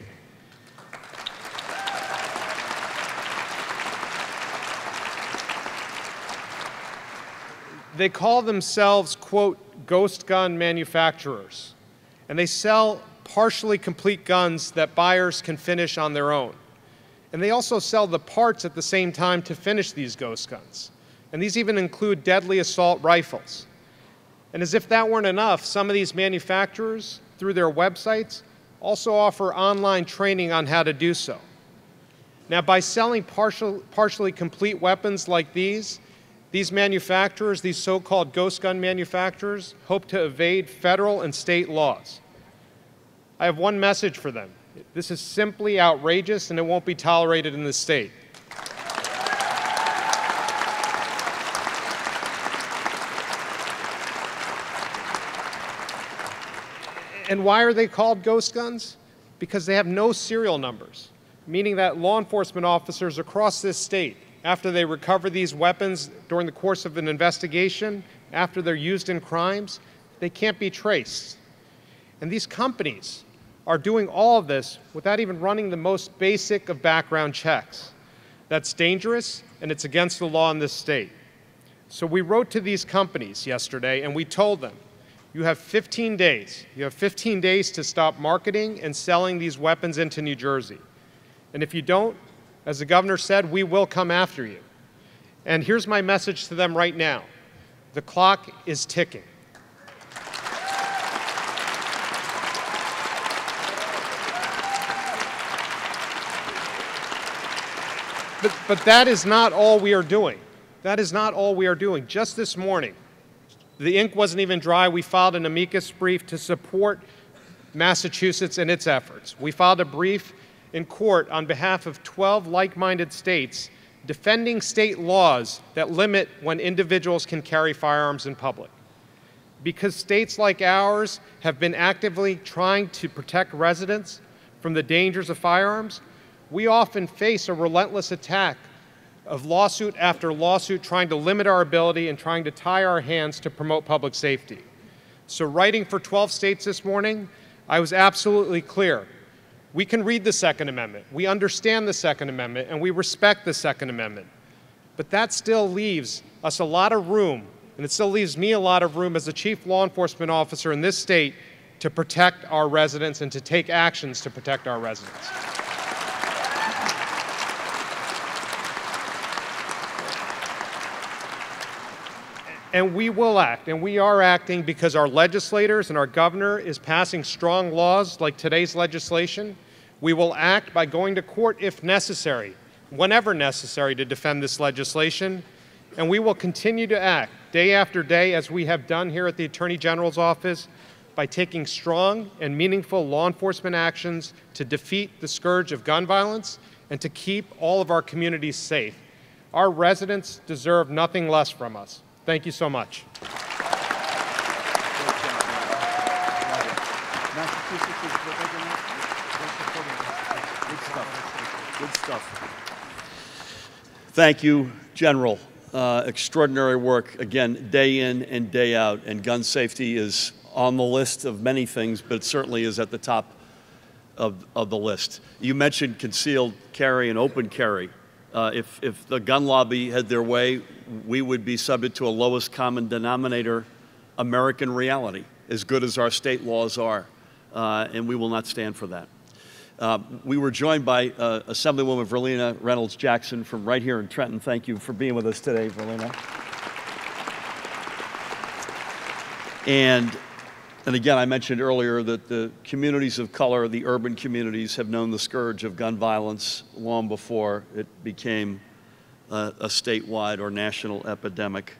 They call themselves, quote, ghost gun manufacturers, and they sell partially complete guns that buyers can finish on their own. And they also sell the parts at the same time to finish these ghost guns. And these even include deadly assault rifles. And as if that weren't enough, some of these manufacturers, through their websites, also offer online training on how to do so. Now, by selling partially complete weapons like these manufacturers, these so-called ghost gun manufacturers, hope to evade federal and state laws. I have one message for them. This is simply outrageous, and it won't be tolerated in this state. And why are they called ghost guns? Because they have no serial numbers, meaning that law enforcement officers across this state, after they recover these weapons during the course of an investigation, after they're used in crimes, they can't be traced. And these companies are doing all of this without even running the most basic of background checks. That's dangerous, and it's against the law in this state. So we wrote to these companies yesterday, and we told them, you have 15 days. You have 15 days to stop marketing and selling these weapons into New Jersey. And if you don't, as the governor said, we will come after you. And here's my message to them right now. The clock is ticking. But that is not all we are doing. That is not all we are doing. Just this morning, the ink wasn't even dry. We filed an amicus brief to support Massachusetts in its efforts. We filed a brief in court on behalf of 12 like-minded states defending state laws that limit when individuals can carry firearms in public. Because states like ours have been actively trying to protect residents from the dangers of firearms, we often face a relentless attack of lawsuit after lawsuit trying to limit our ability and trying to tie our hands to promote public safety. So writing for 12 states this morning, I was absolutely clear. We can read the Second Amendment, we understand the Second Amendment, and we respect the Second Amendment. But that still leaves us a lot of room, and it still leaves me a lot of room as the chief law enforcement officer in this state to protect our residents and to take actions to protect our residents. And we will act, and we are acting because our legislators and our governor is passing strong laws like today's legislation. We will act by going to court if necessary, whenever necessary, to defend this legislation. And we will continue to act day after day, as we have done here at the Attorney General's office, by taking strong and meaningful law enforcement actions to defeat the scourge of gun violence and to keep all of our communities safe. Our residents deserve nothing less from us. Thank you so much.
Good stuff. Thank you, General. Extraordinary work, again, day in and day out. And gun safety is on the list of many things, but it certainly is at the top of the list. You mentioned concealed carry and open carry. If the gun lobby had their way, we would be subject to a lowest common denominator American reality, as good as our state laws are, and we will not stand for that. We were joined by Assemblywoman Verlina Reynolds-Jackson from right here in Trenton. Thank you for being with us today, Verlina. And again, I mentioned earlier that the communities of color, the urban communities, have known the scourge of gun violence long before it became a statewide or national epidemic.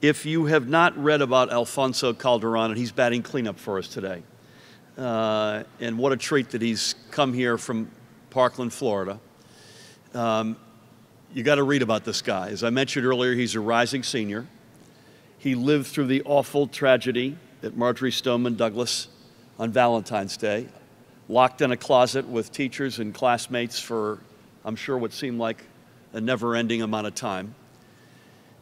If you have not read about Alfonso Calderon, and he's batting cleanup for us today, and what a treat that he's come here from Parkland, Florida, you got to read about this guy. As I mentioned earlier, he's a rising senior. He lived through the awful tragedy at Marjorie Stoneman Douglas on Valentine's Day, locked in a closet with teachers and classmates for, I'm sure, what seemed like a never-ending amount of time.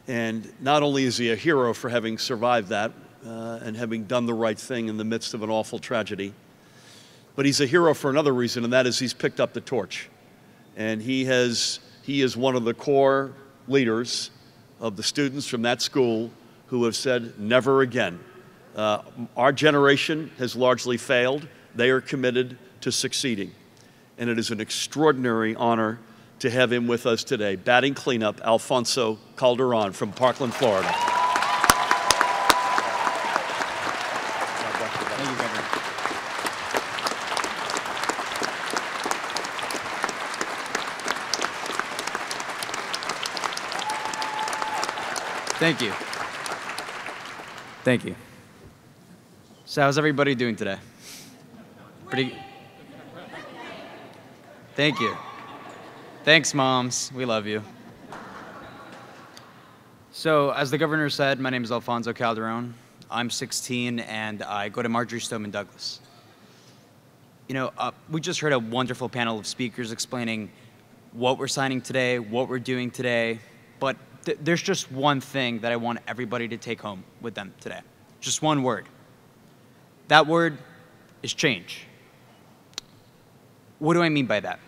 And not only is he a hero for having survived that and having done the right thing in the midst of an awful tragedy, but he's a hero for another reason, and that is he's picked up the torch. And he is one of the core leaders of the students from that school who have said, never again. Our generation has largely failed. They are committed to succeeding. And it is an extraordinary honor to have him with us today. Batting cleanup, Alfonso Calderon from Parkland, Florida.
Thank you, Governor. Thank you. Thank you. So how's everybody doing today? Pretty. Thank you. Thanks, moms. We love you. So, as the governor said, my name is Alfonso Calderon. I'm 16, and I go to Marjorie Stoneman Douglas. You know, we just heard a wonderful panel of speakers explaining what we're signing today, what we're doing today, but there's just one thing that I want everybody to take home with them today. Just one word. That word is change. What do I mean by that?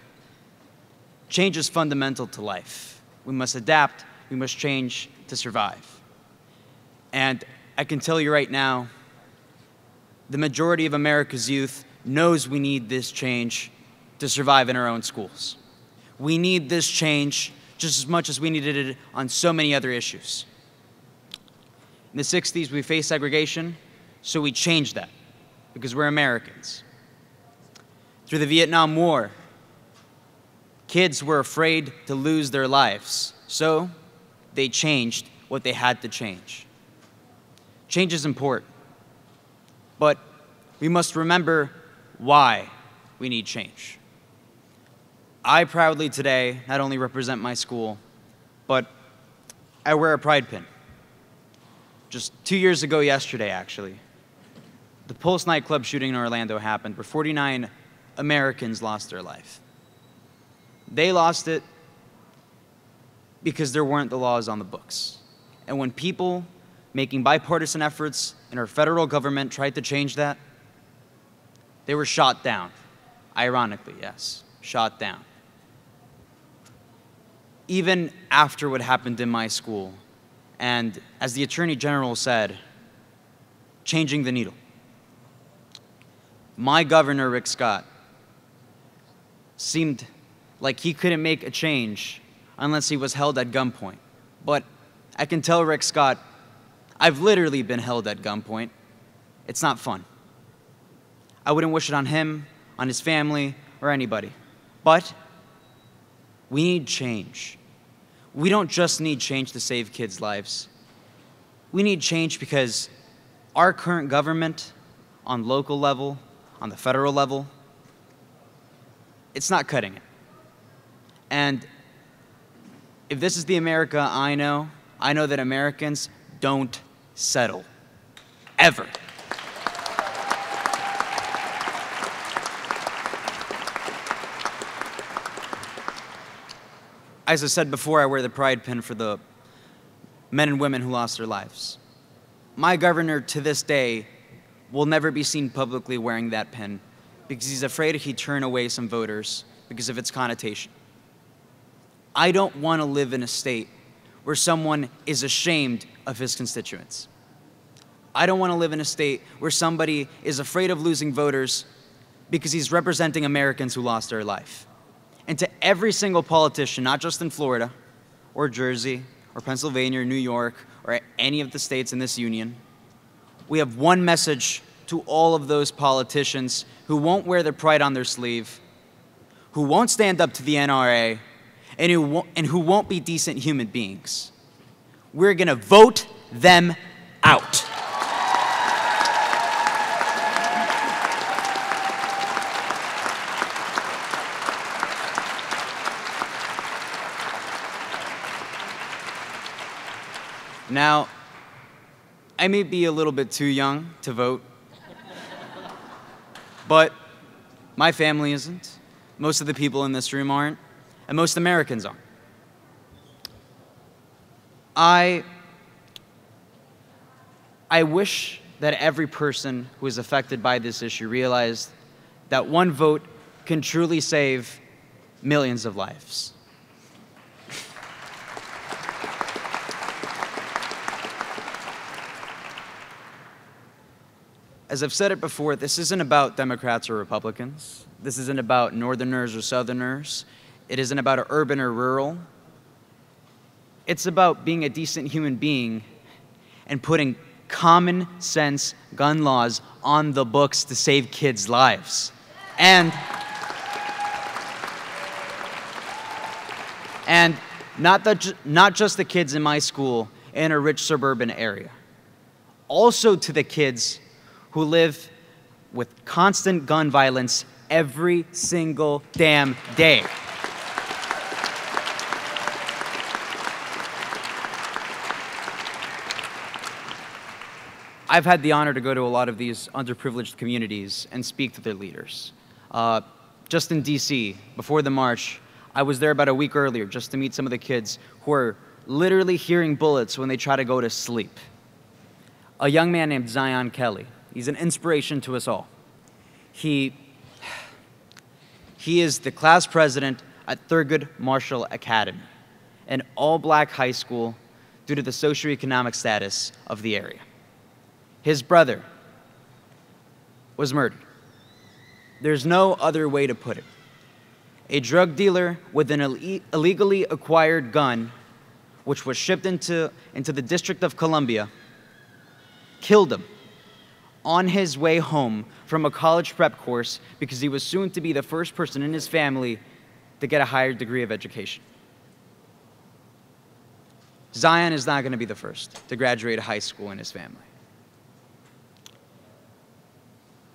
Change is fundamental to life. We must adapt, we must change to survive. And I can tell you right now, the majority of America's youth knows we need this change to survive in our own schools. We need this change just as much as we needed it on so many other issues. In the 60s, we faced segregation, so we changed that because we're Americans. Through the Vietnam War, kids were afraid to lose their lives, so they changed what they had to change. Change is important, but we must remember why we need change. I proudly today not only represent my school, but I wear a pride pin. Just 2 years ago yesterday, actually, the Pulse nightclub shooting in Orlando happened where 49 Americans lost their life. They lost it because there weren't the laws on the books. And when people making bipartisan efforts in our federal government tried to change that, they were shot down. Ironically, yes, shot down. Even after what happened in my school, and as the Attorney General said, changing the needle. My governor, Rick Scott, seemed like he couldn't make a change unless he was held at gunpoint. But I can tell Rick Scott, I've literally been held at gunpoint. It's not fun. I wouldn't wish it on him, on his family, or anybody. But we need change. We don't just need change to save kids' lives. We need change because our current government, on local level, on the federal level, it's not cutting it. And if this is the America I know that Americans don't settle. Ever. As I said before, I wear the pride pin for the men and women who lost their lives. My governor, to this day, will never be seen publicly wearing that pin because he's afraid he'd turn away some voters because of its connotation. I don't want to live in a state where someone is ashamed of his constituents. I don't want to live in a state where somebody is afraid of losing voters because he's representing Americans who lost their life. And to every single politician, not just in Florida, or Jersey, or Pennsylvania, or New York, or any of the states in this union, we have one message to all of those politicians who won't wear their pride on their sleeve, who won't stand up to the NRA, and who won't be decent human beings. We're going to vote them out. Now, I may be a little bit too young to vote, but my family isn't, most of the people in this room aren't, and most Americans aren't. I wish that every person who is affected by this issue realized that one vote can truly save millions of lives. As I've said it before, this isn't about Democrats or Republicans. This isn't about Northerners or Southerners. It isn't about urban or rural. It's about being a decent human being and putting common sense gun laws on the books to save kids' lives. And not just the kids in my school in a rich suburban area. Also to the kids who live with constant gun violence every single damn day. I've had the honor to go to a lot of these underprivileged communities and speak to their leaders. Just in DC, before the march, I was there about a week earlier just to meet some of the kids who are literally hearing bullets when they try to go to sleep. A young man named Zion Kelly. He's an inspiration to us all. He is the class president at Thurgood Marshall Academy, an all-black high school due to the socioeconomic status of the area. His brother was murdered. There's no other way to put it. A drug dealer with an illegally acquired gun, which was shipped into the District of Columbia, killed him on his way home from a college prep course because he was soon to be the first person in his family to get a higher degree of education. Zion is not going to be the first to graduate high school in his family.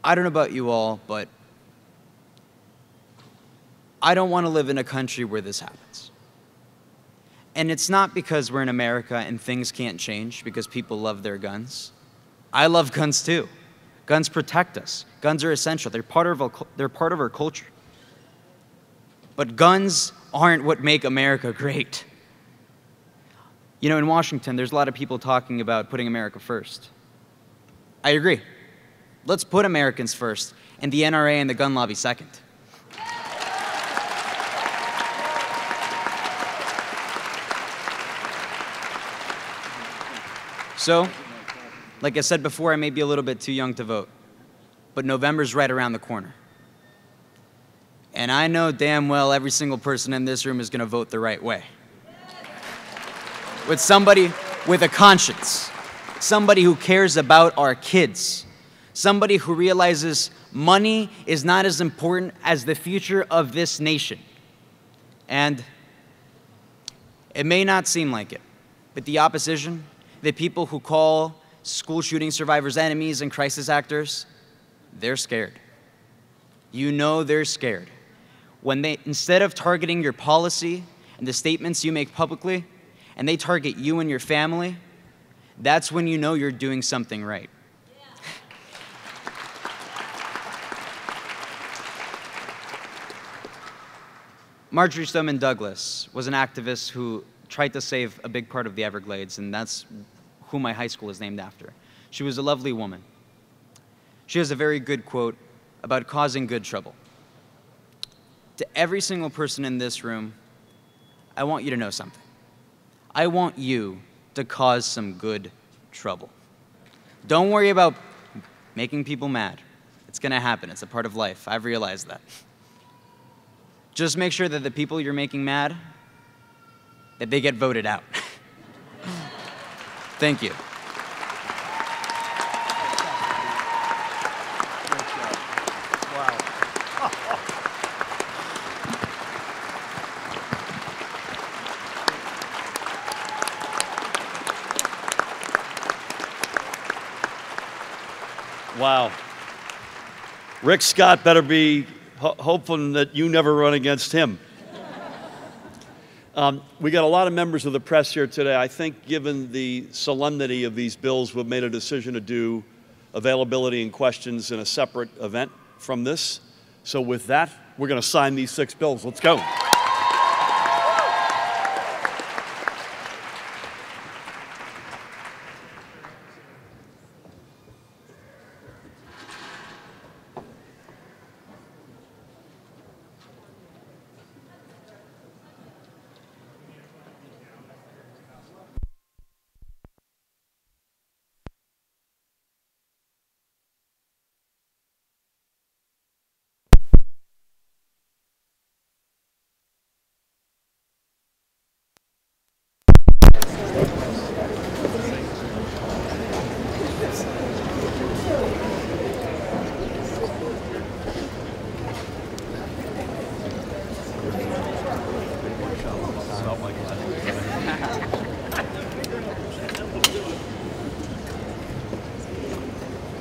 I don't know about you all, but I don't want to live in a country where this happens. And it's not because we're in America and things can't change because people love their guns. I love guns too. Guns protect us. Guns are essential. They're part of our culture. But guns aren't what make America great. You know, in Washington, there's a lot of people talking about putting America first. I agree. Let's put Americans first and the NRA and the gun lobby second. So, like I said before, I may be a little bit too young to vote, but November's right around the corner. And I know damn well every single person in this room is going to vote the right way. With somebody with a conscience, somebody who cares about our kids, somebody who realizes money is not as important as the future of this nation. And it may not seem like it, but the opposition, the people who call school shooting survivors enemies and crisis actors, they're scared. You know they're scared. When they, instead of targeting your policy and the statements you make publicly, and they target you and your family, that's when you know you're doing something right. Marjorie Stoneman Douglas was an activist who tried to save a big part of the Everglades, and that's who my high school is named after. She was a lovely woman. She has a very good quote about causing good trouble. To every single person in this room, I want you to know something. I want you to cause some good trouble. Don't worry about making people mad. It's going to happen. It's a part of life. I've realized that. Just make sure that the people you're making mad, that they get voted out. Thank you.
Wow. Rick Scott better be hoping that you never run against him. We got a lot of members of the press here today. I think given the solemnity of these bills, we've made a decision to do availability and questions in a separate event from this. So with that, we're going to sign these 6 bills. Let's go.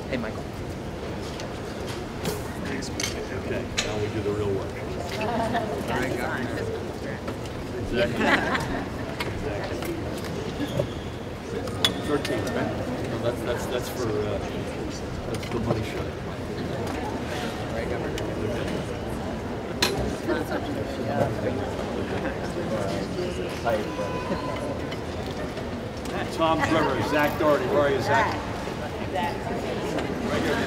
Hey, Michael.
Okay, now we do the real work. Exactly. 13, right? No, that's for that's the money shot. Tom Brewer, Zach Doherty, where are you, Zach? Right here.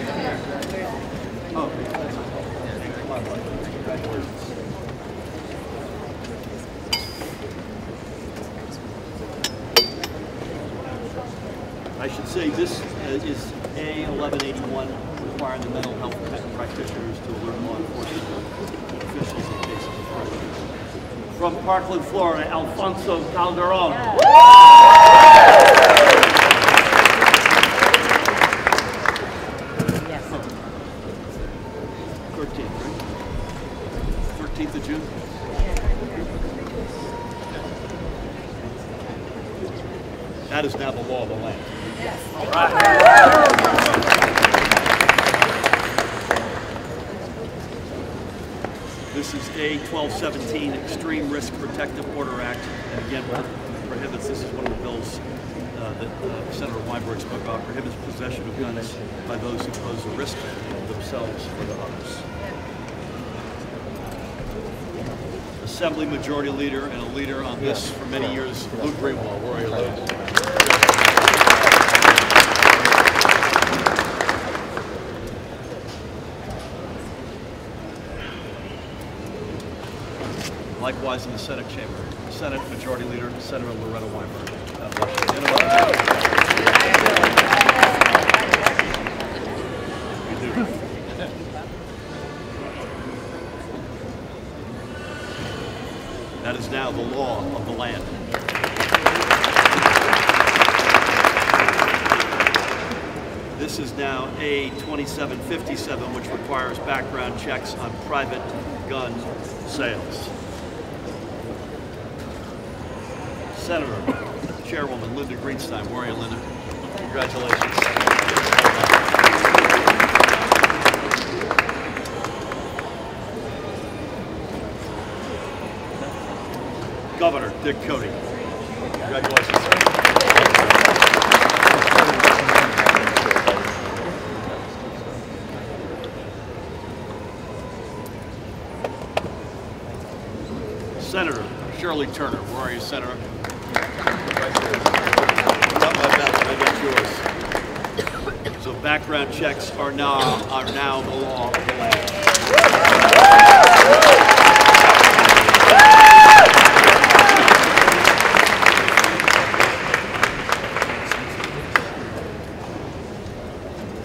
Oh, come on, buddy. Congratulations. I should say this is A1181, requiring the mental health practitioners to alert law enforcement officials in cases of crime. From Parkland, Florida, Alfonso Calderon.
Yes.
13th, right? 13th of June? That is now the law of the land.
Yes.
All right. This is A1217, Extreme Risk Protective Order Act. And again, prohibits, this is one of the bills that Senator Weinberg spoke about, prohibits possession of guns by those who pose a risk to themselves or to others. Assembly Majority Leader and a leader on this for many years, Luke Greenwald. Where are you, Luke? Likewise in the Senate chamber, Senate Majority Leader, Senator Loretta Weinberg. God bless you. That is now the law of the land. This is now A2757, which requires background checks on private gun sales. Senator, Chairwoman Linda Greenstein. Where are you, Linda? Congratulations. Governor Dick Cody. Congratulations. Senator Shirley Turner. Where are you, Senator? Not my ballot, I got yours. So background checks are now the law of the land.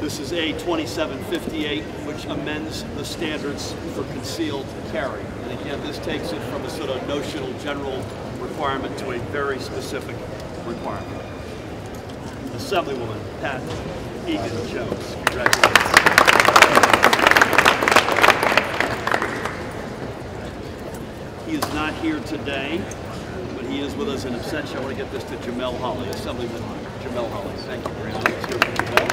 This is A2758, which amends the standards for concealed carry. And again, this takes it from a sort of notional general requirement to a very specific requirement. Assemblywoman Pat Egan-Jones. Congratulations. He is not here today, but he is with us in absentia. I want to get this to Jamel Holly, Assemblyman Jamel Holly. Thank you very much. Let's hear from Jamel.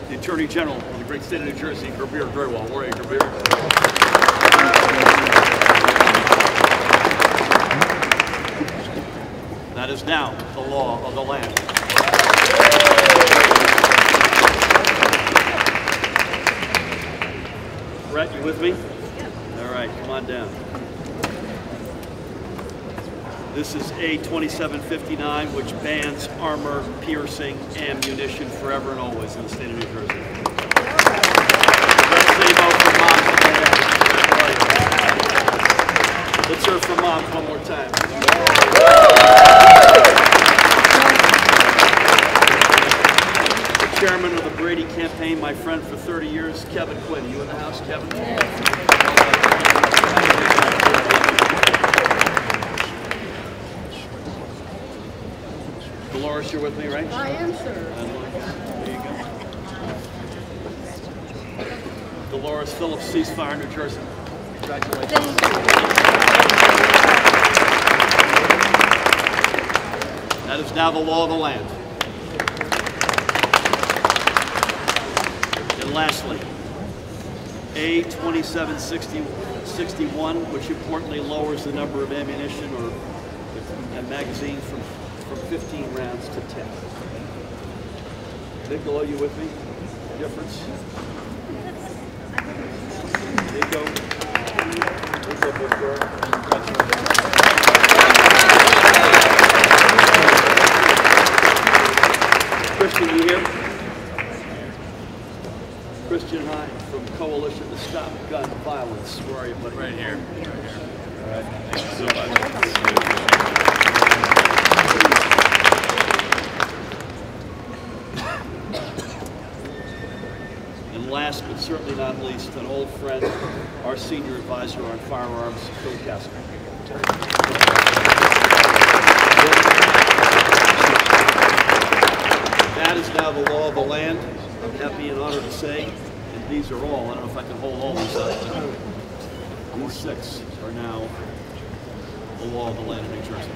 The Attorney General of the great state of New Jersey, Kabir Grewal. Where are you, Kabir? That is now the law of the land. Brett, you with me? All right, come on down. This is A2759, which bans armor-piercing ammunition forever and always in the state of New Jersey. Let's hear it for moms one more time. The chairman of the Brady campaign, my friend for 30 years, Kevin Quinn. You in the house, Kevin? Dolores, you're with me, right?
I am, sir.
There you go. Dolores Phillips, Ceasefire, New Jersey. Congratulations.
Thank you.
is now the law of the land. And lastly, A 2761, which importantly lowers the number of ammunition and magazines from 15 rounds to 10. Nico, are you with me? Difference? Nico? Christian, you here? Christian Hine from Coalition to Stop Gun Violence. Where are you, buddy?
Right here.
All right. Thank you so much. And last but certainly not least, an old friend, our senior advisor on firearms, Phil Casper. That is now the law of the land. I'm happy and honored to say, and these are all, I don't know if I can hold all these up, these 6 are now the law of the land of New Jersey.